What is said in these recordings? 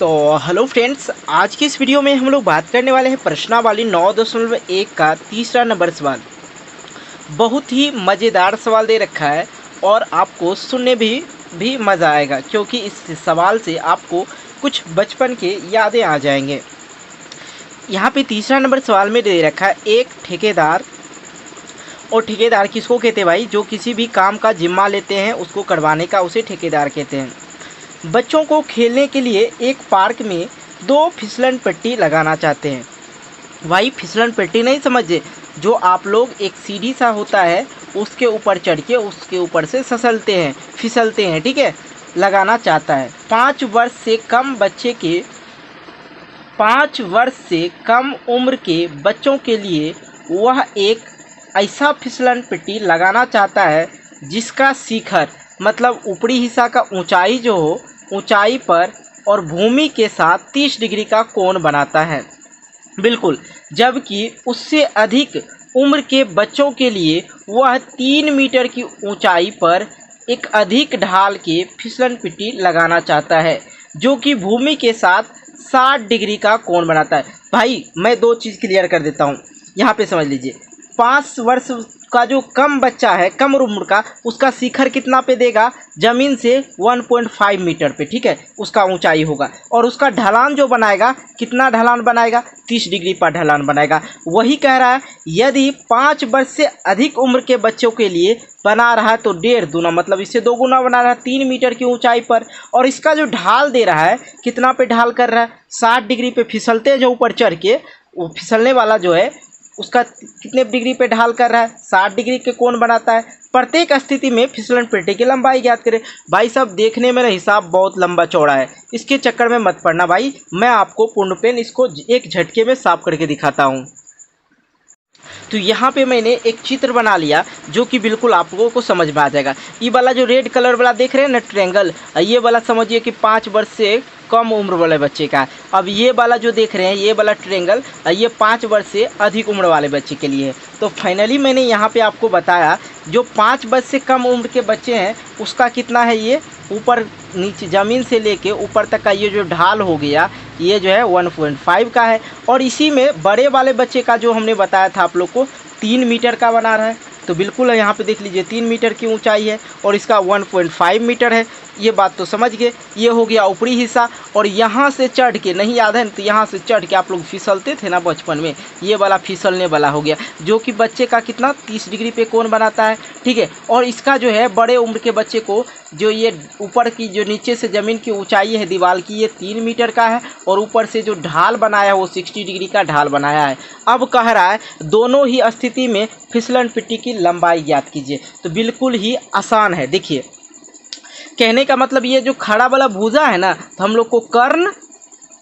तो hello friends, आज की इस वीडियो में हम लोग बात करने वाले हैं प्रश्नावली 9.1 का तीसरा नंबर सवाल। बहुत ही मज़ेदार सवाल दे रखा है और आपको सुनने भी मज़ा आएगा, क्योंकि इस सवाल से आपको कुछ बचपन के यादें आ जाएंगे। यहाँ पे तीसरा नंबर सवाल में दे रखा है एक ठेकेदार, और ठेकेदार किसको कहते हैं भाई? जो किसी भी काम का जिम्मा लेते हैं उसको करवाने का, उसे ठेकेदार कहते हैं। बच्चों को खेलने के लिए एक पार्क में दो फिसलन पट्टी लगाना चाहते हैं। भाई फिसलन पट्टी नहीं समझे, जो आप लोग एक सीढ़ी सा होता है उसके ऊपर चढ़ के उसके ऊपर से फिसलते हैं, ठीक है, लगाना चाहता है। 5 वर्ष से कम उम्र के बच्चों के लिए वह एक ऐसा फिसलन पट्टी लगाना चाहता है जिसका शिखर मतलब ऊपरी हिस्सा का ऊंचाई जो हो, ऊंचाई पर और भूमि के साथ 30 डिग्री का कोण बनाता है। बिल्कुल, जबकि उससे अधिक उम्र के बच्चों के लिए वह 3 मीटर की ऊंचाई पर एक अधिक ढाल के फिसलन पट्टी लगाना चाहता है जो कि भूमि के साथ 60 डिग्री का कोण बनाता है। भाई मैं दो चीज़ क्लियर कर देता हूँ, यहाँ पे समझ लीजिए। 5 वर्ष का जो कम बच्चा है, कम उम्र का, उसका शिखर कितना पे देगा? ज़मीन से 1.5 मीटर पे, ठीक है, उसका ऊंचाई होगा। और उसका ढलान जो बनाएगा, कितना ढलान बनाएगा? 30 डिग्री पर ढलान बनाएगा। वही कह रहा है यदि 5 वर्ष से अधिक उम्र के बच्चों के लिए बना रहा है तो 1.5 गुना, मतलब इससे 2 गुना बना रहा है 3 मीटर की ऊंचाई पर। और इसका जो ढाल दे रहा है, कितना पे ढाल कर रहा है? 60 डिग्री पे फिसलते हैं जो ऊपर चढ़ के, वो फिसलने वाला जो है उसका कितने डिग्री पे ढाल कर रहा है? 60 डिग्री के कोण बनाता है। प्रत्येक स्थिति में फिसलन पट्टी की लंबाई ज्ञात करें। भाई साहब देखने में हिसाब बहुत लंबा चौड़ा है, इसके चक्कर में मत पड़ना भाई। मैं आपको पूर्ण पेन इसको एक झटके में साफ करके दिखाता हूँ। तो यहाँ पे मैंने एक चित्र बना लिया जो कि बिल्कुल आप लोगों को समझ में आ जाएगा। ये वाला जो रेड कलर वाला देख रहे हैं ना ट्रायंगल, ये वाला समझिए कि 5 वर्ष से कम उम्र वाले बच्चे का है। अब ये वाला जो देख रहे हैं, ये वाला ट्रायंगल, ये 5 वर्ष से अधिक उम्र वाले बच्चे के लिए है। तो फाइनली मैंने यहाँ पे आपको बताया जो 5 वर्ष से कम उम्र के बच्चे हैं उसका कितना है, ये ऊपर नीचे ज़मीन से लेके ऊपर तक का ये जो ढाल हो गया, ये जो है 1.5 का है। और इसी में बड़े वाले बच्चे का जो हमने बताया था आप लोग को 3 मीटर का बना रहा है। तो बिल्कुल यहाँ पे देख लीजिए 3 मीटर की ऊंचाई है और इसका 1.5 मीटर है। ये बात तो समझ गए। ये हो गया ऊपरी हिस्सा। और यहाँ से चढ़ के, नहीं याद है तो यहाँ से चढ़ के आप लोग फिसलते थे ना बचपन में, ये वाला फिसलने वाला हो गया जो कि बच्चे का कितना 30 डिग्री पे कोण बनाता है, ठीक है। और इसका जो है बड़े उम्र के बच्चे को जो ये ऊपर की जो नीचे से ज़मीन की ऊंचाई है दीवार की, ये 3 मीटर का है और ऊपर से जो ढाल बनाया है वो 60 डिग्री का ढाल बनाया है। अब कह रहा है दोनों ही स्थिति में फिसलन पट्टी की लंबाई ज्ञात कीजिए। तो बिल्कुल ही आसान है। देखिए कहने का मतलब ये जो खड़ा वाला भुजा है ना, तो हम लोग को कर्ण,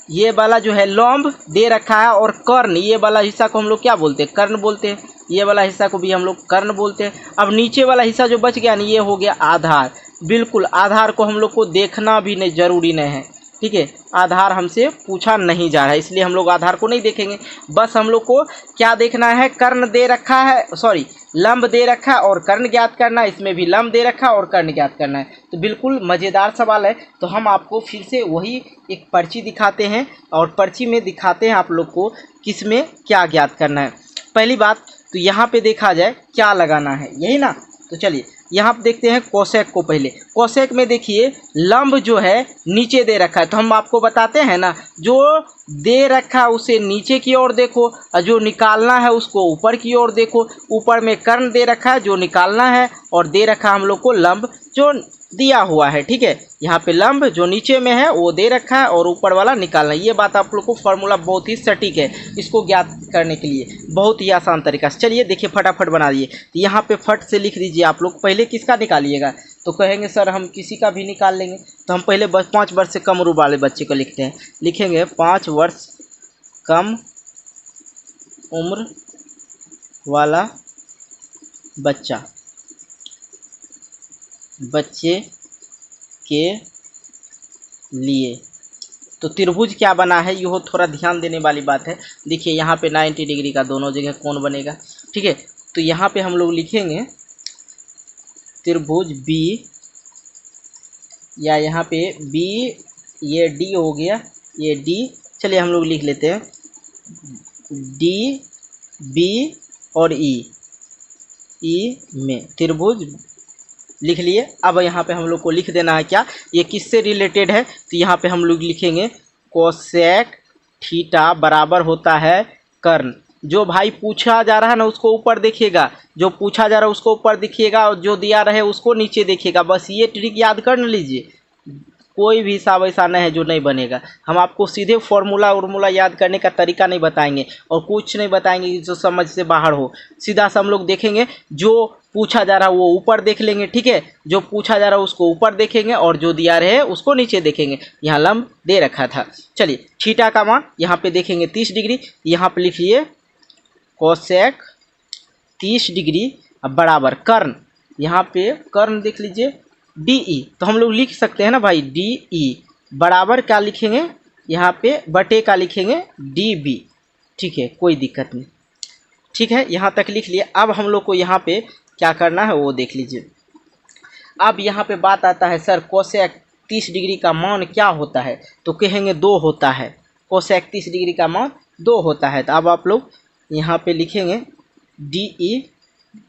ये वाला जो है लंब दे रखा है, और कर्ण ये वाला हिस्सा को हम लोग क्या बोलते हैं? कर्ण बोलते हैं। ये वाला हिस्सा को भी हम लोग कर्ण बोलते हैं। अब नीचे वाला हिस्सा जो बच गया ना, ये हो गया आधार। बिल्कुल आधार को हम लोग को देखना भी नहीं, जरूरी नहीं है, ठीक है। आधार हमसे पूछा नहीं जा रहा है, इसलिए हम लोग आधार को नहीं देखेंगे। बस हम लोग को क्या देखना है? कर्ण दे रखा है, सॉरी लंब दे रखा है और कर्ण ज्ञात करना है। इसमें भी लंब दे रखा है और कर्ण ज्ञात करना है। तो बिल्कुल मज़ेदार सवाल है। तो हम आपको फिर से वही एक पर्ची दिखाते हैं और पर्ची में दिखाते हैं आप लोग को किस में क्या ज्ञात करना है। पहली बात तो यहाँ पे देखा जाए क्या लगाना है, यही ना। तो चलिए यहाँ पे देखते हैं कोसेक को। पहले कोसेक में देखिए लंब जो है नीचे दे रखा है, तो हम आपको बताते हैं ना, जो दे रखा है उसे नीचे की ओर देखो और जो निकालना है उसको ऊपर की ओर देखो। ऊपर में कर्ण दे रखा है जो निकालना है, और दे रखा है हम लोग को लंब जो दिया हुआ है, ठीक है। यहाँ पे लंब जो नीचे में है वो दे रखा है और ऊपर वाला निकालना है। ये बात आप लोग को फॉर्मूला बहुत ही सटीक है, इसको ज्ञात करने के लिए बहुत ही आसान तरीका से। चलिए देखिए फटाफट बना दिए। तो यहाँ पे फट से लिख दीजिए आप लोग। पहले किसका निकालिएगा? तो कहेंगे सर हम किसी का भी निकाल लेंगे। तो हम पहले 5 वर्ष से कम उम्र वाले बच्चे को लिखते हैं। लिखेंगे 5 वर्ष कम उम्र वाला बच्चे के लिए। तो त्रिभुज क्या बना है, ये थोड़ा ध्यान देने वाली बात है। देखिए यहाँ पे 90 डिग्री का दोनों जगह कोण बनेगा, ठीक है। तो यहाँ पे हम लोग लिखेंगे त्रिभुज बी, या यहाँ पे बी, ये डी हो गया ये डी, चलिए हम लोग लिख लेते हैं डी बी और ई में त्रिभुज लिख लिए। अब यहाँ पे हम लोग को लिख देना है क्या, ये किससे रिलेटेड है, तो यहाँ पे हम लोग लिखेंगे कोसेक थीटा बराबर होता है कर्ण। जो भाई पूछा जा रहा है ना उसको ऊपर देखिएगा, जो पूछा जा रहा है उसको ऊपर देखिएगा और जो दिया रहे उसको नीचे देखिएगा। बस ये ट्रिक याद कर लीजिए, कोई भी हिसाब ऐसा नहीं है जो नहीं बनेगा। हम आपको सीधे फॉर्मूला याद करने का तरीका नहीं बताएंगे और कुछ नहीं बताएंगे जो समझ से बाहर हो। सीधा सा हम लोग देखेंगे, जो पूछा जा रहा है वो ऊपर देख लेंगे, ठीक है, जो पूछा जा रहा है उसको ऊपर देखेंगे और जो दिया रहे उसको नीचे देखेंगे। यहाँ लंब दे रखा था, चलिए थीटा का मान यहाँ पे देखेंगे 30 डिग्री, यहाँ पे लिखिए कोसेक 30 डिग्री बराबर कर्ण, यहाँ पे कर्ण देख लीजिए डी ई, तो हम लोग लिख सकते हैं ना भाई डी ई बराबर क्या लिखेंगे, यहाँ पे बटे का लिखेंगे डी बी, ठीक है, कोई दिक्कत नहीं, ठीक है, यहाँ तक लिख लिए। अब हम लोग को यहाँ पे क्या करना है वो देख लीजिए। अब यहाँ पे बात आता है सर कोसेक 30 डिग्री का मान क्या होता है, तो कहेंगे 2 होता है, कोसेक 30 डिग्री का मान 2 होता है। तो अब आप लोग यहाँ पे लिखेंगे डी ई,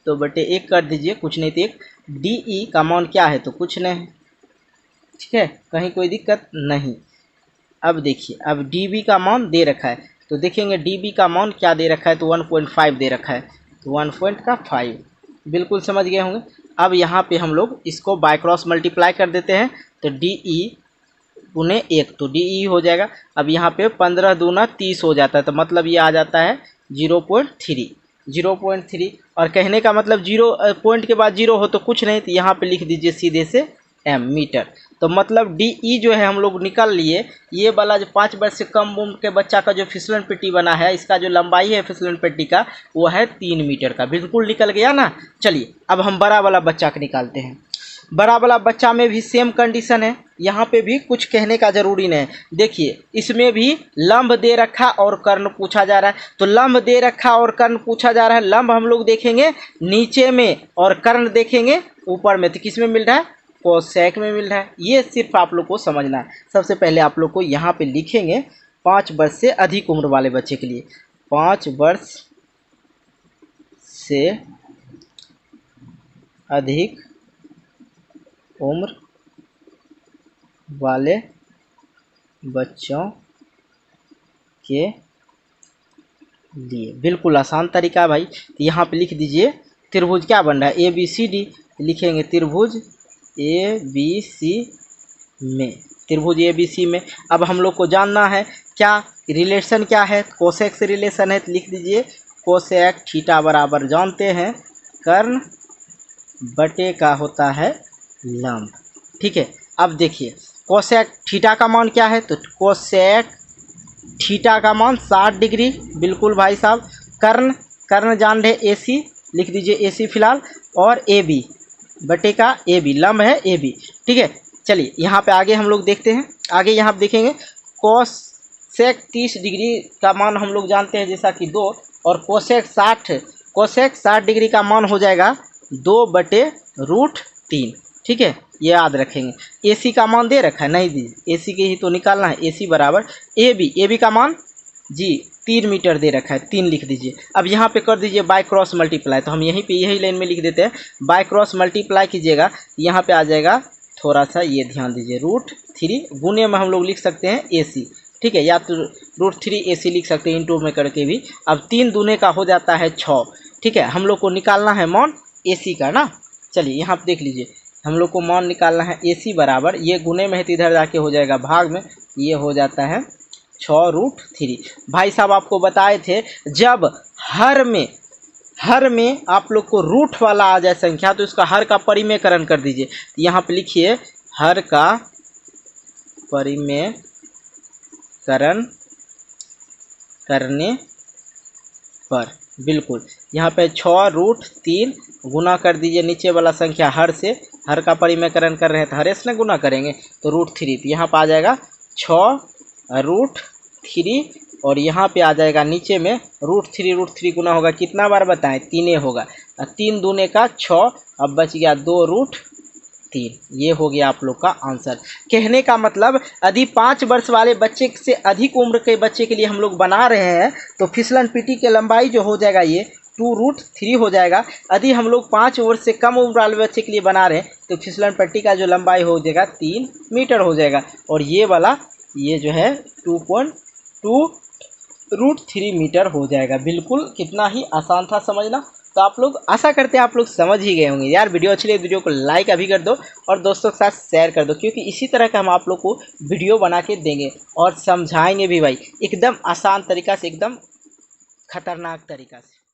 तो बटे 1 कर दीजिए, कुछ नहीं तो 1, डी ई का मान क्या है, तो कुछ नहीं, ठीक है, कहीं कोई दिक्कत नहीं। अब देखिए, अब डी बी का मान दे रखा है, तो देखेंगे डी बी का मान क्या दे रखा है, तो 1.5 दे रखा है, तो 1.5 बिल्कुल समझ गए होंगे। अब यहाँ पे हम लोग इसको बाय क्रॉस मल्टीप्लाई कर देते हैं, तो डी ई गुने 1, तो डी ई हो जाएगा। अब यहाँ पे 15 दूना 30 हो जाता है, तो मतलब ये आ जाता है 0.3 और कहने का मतलब 0 पॉइंट के बाद 0 हो तो कुछ नहीं, तो यहाँ पे लिख दीजिए सीधे से एम मीटर। तो मतलब डी ई जो है हम लोग निकाल लिए, ये वाला जो 5 वर्ष से कम उम्र के बच्चा का जो फिसलन पेटी बना है, इसका जो लंबाई है फिसलन पेटी का वो है 3 मीटर का, बिल्कुल निकल गया ना। चलिए अब हम बड़ा वाला बच्चा का निकालते हैं। बड़ा वाला बच्चा में भी सेम कंडीशन है, यहाँ पे भी कुछ कहने का ज़रूरी नहीं। देखिए इसमें भी लंब दे रखा और कर्ण पूछा जा रहा है, तो लंब दे रखा और कर्ण पूछा जा रहा है। लंब हम लोग देखेंगे नीचे में और कर्ण देखेंगे ऊपर में, तो किस में मिल रहा है, कोसेक में मिल रहा है। ये सिर्फ आप लोग को समझना है। सबसे पहले आप लोग को यहाँ पे लिखेंगे 5 वर्ष से अधिक उम्र वाले बच्चे के लिए, 5 वर्ष से अधिक उम्र वाले बच्चों के लिए, बिल्कुल आसान तरीका है भाई। तो यहाँ पे लिख दीजिए त्रिभुज क्या बन रहा है, ए बी सी डी, लिखेंगे त्रिभुज ए बी सी में, त्रिभुज ए बी सी में। अब हम लोग को जानना है क्या रिलेशन क्या है, कोसेक से रिलेशन है, तो लिख दीजिए कोसेक थीटा बराबर जानते हैं कर्ण बटे का होता है लंब, ठीक है। अब देखिए कोसेक थीटा का मान क्या है, तो कोसेक थीटा का मान 60 डिग्री, बिल्कुल भाई साहब। कर्ण जान रहे ए सी, लिख दीजिए ए सी फिलहाल, और ए बी बटे का ए बी, लंब है ए बी, ठीक है। चलिए यहाँ पे आगे हम लोग देखते हैं, आगे यहाँ पे देखेंगे कोसेक 30 डिग्री का मान हम लोग जानते हैं जैसा कि 2, और कोसेक 60 डिग्री का मान हो जाएगा 2/√3, ठीक है, ये याद रखेंगे। AC का मान दे रखा है, नहीं दीजिए, AC के ही तो निकालना है। AC बराबर AB का मान जी 3 मीटर दे रखा है, 3 लिख दीजिए। अब यहाँ पे कर दीजिए बाय क्रॉस मल्टीप्लाई, तो हम यहीं पे यही लाइन में लिख देते हैं, बाय क्रॉस मल्टीप्लाई कीजिएगा, यहाँ पे आ जाएगा, थोड़ा सा ये ध्यान दीजिए, √3 गुने में हम लोग लिख सकते हैं AC, ठीक है, या तो √3 AC लिख सकते हैं इंटू में करके भी। अब 3 दूने का हो जाता है 6, ठीक है, हम लोग को निकालना है मान AC का ना। चलिए यहाँ पे देख लीजिए, हम लोग को मान निकालना है AC बराबर, ये गुने में है तो इधर जाके हो जाएगा भाग में, ये हो जाता है 6√3। भाई साहब आपको बताए थे जब हर में आप लोग को रूट वाला आ जाए संख्या, तो इसका हर का परिमेयकरण कर दीजिए। यहाँ पे लिखिए हर का परिमेयकरण करने पर, बिल्कुल यहाँ पे 6√3 गुना कर दीजिए नीचे वाला संख्या हर से, हर का परिमेयकरण कर रहे हैं तो हर से गुना करेंगे तो √3, तो यहाँ पे आ जाएगा 6√3, और यहाँ पे आ जाएगा नीचे में √3 गुना होगा कितना बार बताएं, 3 होगा, 3 दूने का 6, अब बच गया 2√3, 3। ये हो गया आप लोग का आंसर। कहने का मतलब यदि 5 वर्ष वाले बच्चे से अधिक उम्र के बच्चे के लिए हम लोग बना रहे हैं तो फिसलन पट्टी की लंबाई जो हो जाएगा ये 2√3 हो जाएगा। यदि हम लोग 5 वर्ष से कम उम्र वाले बच्चे के लिए बना रहे हैं तो फिसलन पट्टी का जो लंबाई हो जाएगा 3 मीटर हो जाएगा। और ये वाला ये जो है 2.2√3 मीटर हो जाएगा। बिल्कुल कितना ही आसान था समझना। तो आप लोग आशा करते हैं आप लोग समझ ही गए होंगे। यार वीडियो अच्छी लगी वीडियो को लाइक अभी कर दो और दोस्तों के साथ शेयर कर दो, क्योंकि इसी तरह का हम आप लोग को वीडियो बना के देंगे और समझाएंगे भी भाई एकदम आसान तरीका से, एकदम खतरनाक तरीका से।